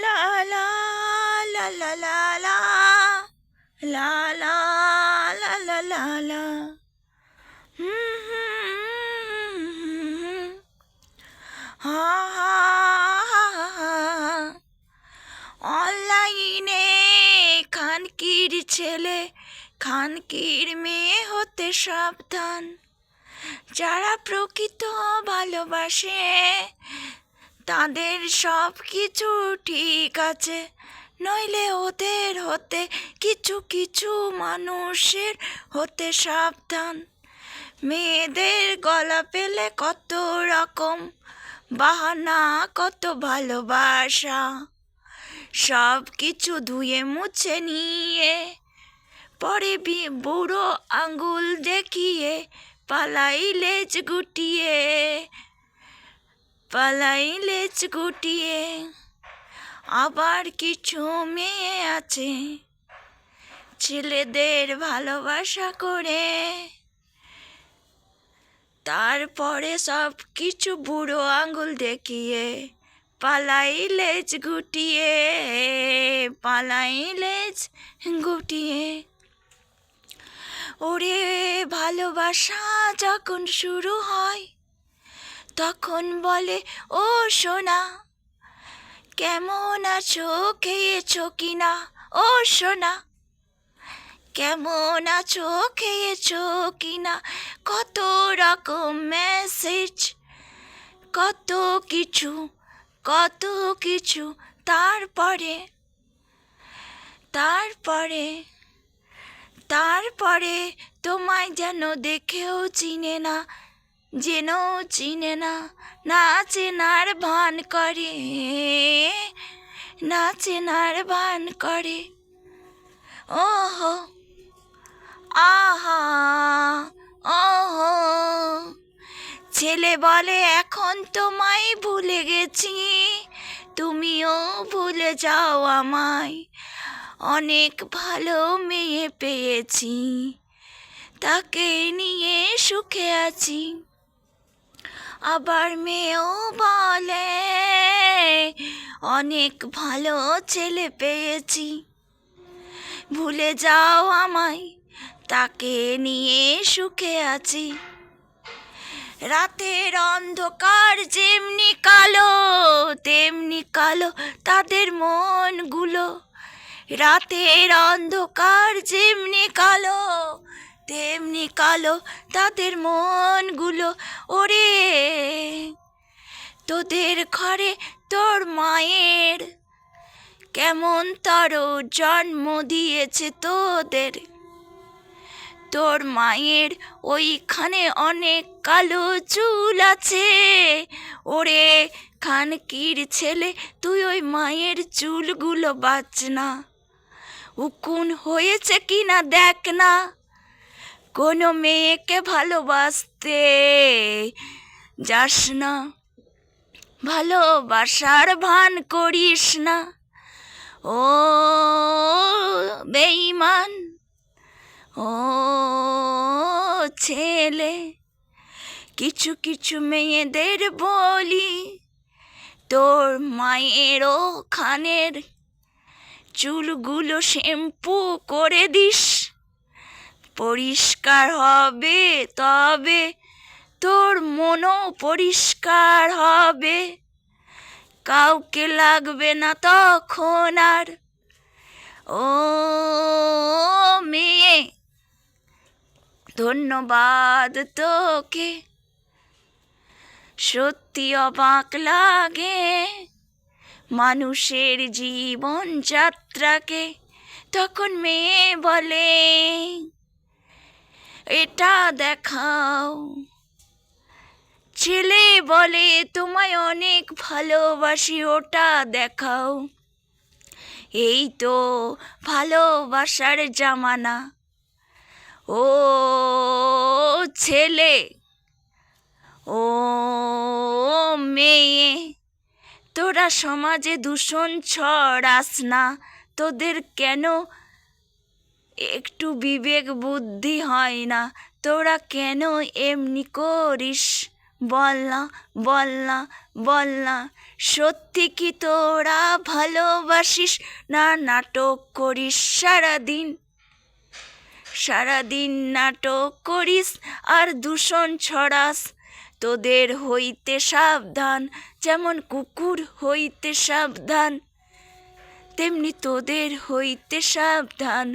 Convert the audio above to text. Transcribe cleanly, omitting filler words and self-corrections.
লা লা লা লা লা লা লা লা লা লা লা লা হা হা হা অনলাইনে খানকির ছেলে খানকির মেয়ে হতে সাবধান। যারা প্রকৃত ভালোবাসে তাদের সব কিছু ঠিক আছে, নইলে ওদের হতে কিছু কিছু মানুষের হতে সাবধান। মেয়েদের গলা পেলে কত রকম বাহানা, কত ভালোবাসা, সব কিছু ধুয়ে মুছে নিয়ে পরে বুড়ো আঙ্গুল দেখিয়ে পালাই লেজ গুটিয়ে। আবার কিছু মেয়ে আছে ছেলেদের ভালোবাসা করে, তারপরে সব কিছু বুড়ো আঙ্গুল দেখিয়ে পালাই লেজ গুটিয়ে। ওরে ভালোবাসা যখন শুরু হয় তখন বলে, ও সোনা কেমন আছো, খেয়েছো কিনা? ও সোনা কেমন আছো, খেয়েছো কিনা? কত রকম মেসেজ, কত কিছু। তারপরে তোমায় যেন দেখেও চিনে না, না চেনার ভান করে। ওহো আহা ওহো, ছেলে বলে এখন তোমায় ভুলে গেছি, তুমিও ভুলে যাও আমায়। অনেক ভালো মেয়ে পেয়েছি, তাকে নিয়ে সুখে আছি। আবার মেয়েও বলে অনেক ভালো ছেলে পেয়েছি, ভুলে যাও আমায়, তাকে নিয়ে সুখে আছি। রাতের অন্ধকার যেমনি কালো তেমনি কালো তাদের মনগুলো, রাতের অন্ধকার যেমনি কালো তেমনি কালো তাদের মনগুলো। ওরে তোদের ঘরে তোর মায়ের কেমন তার জন্ম দিয়েছে তোর মায়ের ওইখানে অনেক কালো চুল আছে। ওরে খানকির ছেলে, তুই ওই মায়ের চুলগুলো বাঁচ না, উকুন হয়েছে কিনা দেখ না। কোনো মেয়েকে ভালোবাসতে যাস না, ভালোবাসার ভান করিস না। ও বেঈমান, ও ছেলে, কিছু মেয়েদের বলি, তোর মায়ের ওখানের চুলগুলো শ্যাম্পু করে দিস, পরিষ্কার হবে, তবে তোর মনও পরিষ্কার হবে, কাউকে লাগবে না তখন আর। ও মেয়ে, ধন্যবাদ তোকে, সত্যি অবাক লাগে মানুষের জীবন যাত্রাকে। তখন মেয়ে বলে এটা দেখাও, ছেলে বলে তোমায় অনেক ভালোবাসি, ওটা দেখাও। এই তো ভালোবাসার জামানা। ও ছেলে, ও মেয়ে, তোরা সমাজে দূষণ ছড়াস না, তোদের কেন একটু বিবেক বুদ্ধি হয় না? তোরা কেন এমনি করিস বল না বল না বল না, সত্যি কি তোরা ভালোবাসিস না নাটক করিস সারাদিন? সারাদিন নাটক করিস আর দূষণ ছড়াস, তোদের হইতে সাবধান, যেমন কুকুর হইতে সাবধান তেমনি তোদের হইতে সাবধান।